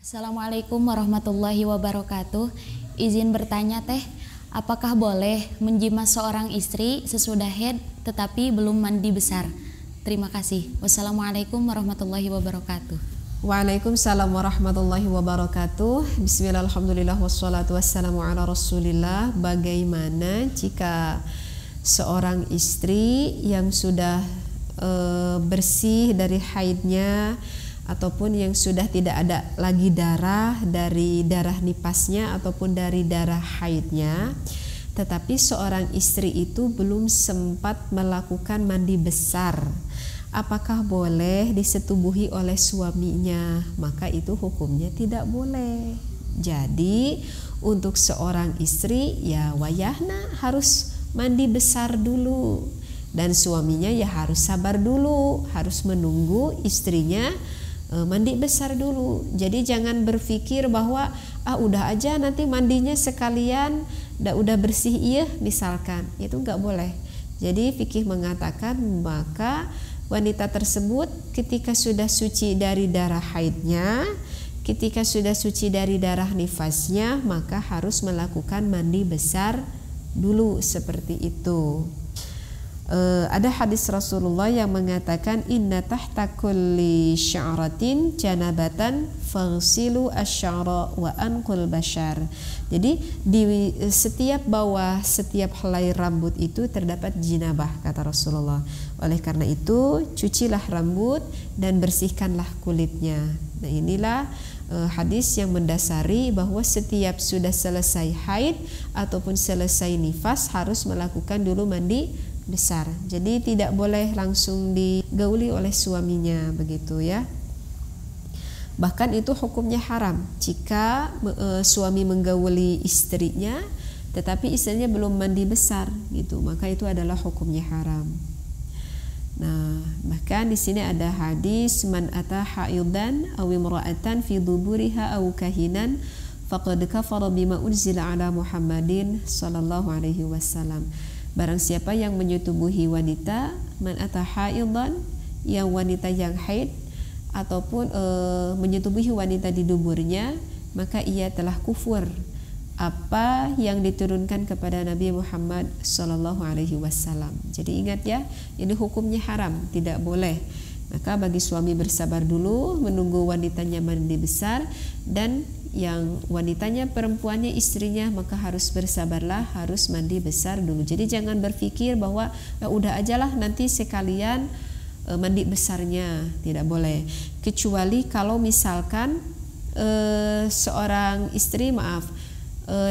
Assalamualaikum warahmatullahi wabarakatuh. Izin bertanya teh, apakah boleh menjima seorang istri sesudah haid tetapi belum mandi besar? Terima kasih. Wassalamualaikum warahmatullahi wabarakatuh. Waalaikumsalam warahmatullahi wabarakatuh. Bismillah, alhamdulillah, wassalatu wassalamu ala rasulillah. Bagaimana jika seorang istri yang sudah bersih dari haidnya ataupun yang sudah tidak ada lagi darah dari darah nipasnya ataupun dari darah haidnya, tetapi seorang istri itu belum sempat melakukan mandi besar, apakah boleh disetubuhi oleh suaminya? Maka itu hukumnya tidak boleh. Jadi untuk seorang istri ya wayahna harus mandi besar dulu, dan suaminya ya harus sabar dulu, harus menunggu istrinya mandi besar dulu. Jadi jangan berpikir bahwa udah aja nanti mandinya sekalian udah bersih iya misalkan, itu nggak boleh. Jadi fikih mengatakan maka wanita tersebut ketika sudah suci dari darah haidnya, ketika sudah suci dari darah nifasnya, maka harus melakukan mandi besar dulu seperti itu. Ada hadis Rasulullah yang mengatakan inna tahta kulli sya'ratin janabatan faghsilu asy-sya'ra wa anqul bashar. Jadi di setiap bawah setiap helai rambut itu terdapat jinabah, kata Rasulullah. Oleh karena itu cucilah rambut dan bersihkanlah kulitnya. Nah, inilah hadis yang mendasari bahwa setiap sudah selesai haid ataupun selesai nifas harus melakukan dulu mandi besar. Jadi tidak boleh langsung digauli oleh suaminya begitu ya. Bahkan itu hukumnya haram jika suami menggauli istrinya tetapi istrinya belum mandi besar gitu, maka itu adalah hukumnya haram. Nah, bahkan di sini ada hadis man ata haidan aw imra'atan fi duburiha aw kahinan faqad kafara bima unzila ala Muhammadin sallallahu alaihi wasallam. Barang siapa yang menyetubuhi wanita, man ata haidan, yang wanita yang haid ataupun menyetubuhi wanita di duburnya, maka ia telah kufur apa yang diturunkan kepada Nabi Muhammad sallallahu alaihi wasallam. Jadi ingat ya, ini hukumnya haram, tidak boleh. Maka bagi suami bersabar dulu menunggu wanitanya mandi besar, dan yang wanitanya perempuannya istrinya maka harus bersabarlah, harus mandi besar dulu. Jadi jangan berpikir bahwa udah ajalah nanti sekalian mandi besarnya, tidak boleh. Kecuali kalau misalkan seorang istri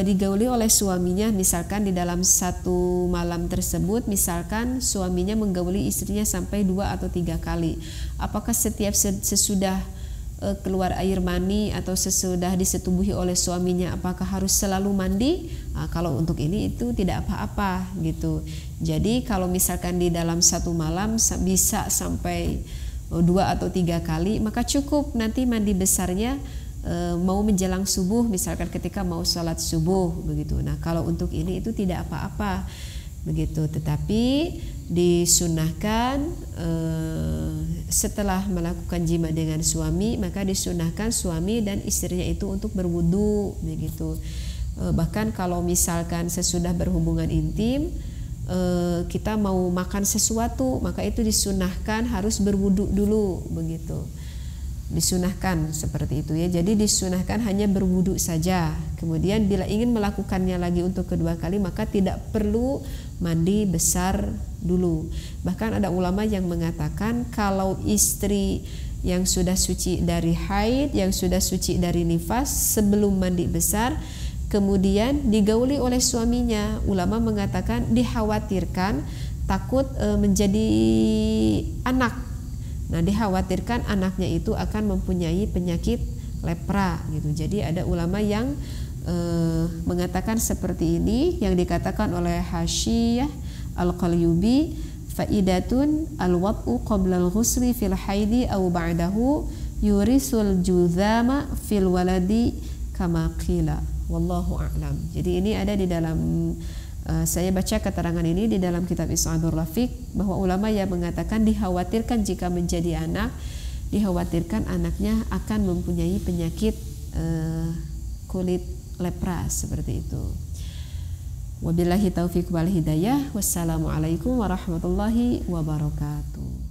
digauli oleh suaminya, misalkan di dalam satu malam tersebut misalkan suaminya menggauli istrinya sampai 2 atau 3 kali. Apakah setiap sesudah keluar air mani atau sesudah disetubuhi oleh suaminya apakah harus selalu mandi? Kalau untuk ini itu tidak apa-apa gitu. Jadi kalau misalkan di dalam satu malam bisa sampai 2 atau 3 kali, maka cukup nanti mandi besarnya mau menjelang subuh, misalkan ketika mau sholat subuh begitu. Nah, kalau untuk ini itu tidak apa-apa begitu, tetapi disunahkan setelah melakukan jima dengan suami, maka disunahkan suami dan istrinya itu untuk berwudu begitu. Bahkan kalau misalkan sesudah berhubungan intim kita mau makan sesuatu, maka itu disunahkan harus berwudu dulu begitu. Disunahkan seperti itu ya. Jadi disunahkan hanya berwudu saja. Kemudian bila ingin melakukannya lagi untuk kedua kali, maka tidak perlu mandi besar dulu. Bahkan ada ulama yang mengatakan kalau istri yang sudah suci dari haid, yang sudah suci dari nifas, sebelum mandi besar kemudian digauli oleh suaminya, ulama mengatakan dikhawatirkan takut menjadi anak. Nah, dikhawatirkan anaknya itu akan mempunyai penyakit lepra gitu. Jadi ada ulama yang mengatakan seperti ini, yang dikatakan oleh Hasyiyah Al-Qalyubi, faidatun al-wad'u qabla al-ghusli fil haidi aw ba'dahu yurisul juzama fil waladi kama qila wallahu a'lam. Jadi ini ada di dalam saya baca keterangan ini di dalam kitab Is'adur Rafiq, bahwa ulama yang mengatakan dikhawatirkan jika menjadi anak, dikhawatirkan anaknya akan mempunyai penyakit kulit lepra seperti itu. Wabillahi taufiq wal hidayah. Wassalamualaikum warahmatullahi wabarakatuh.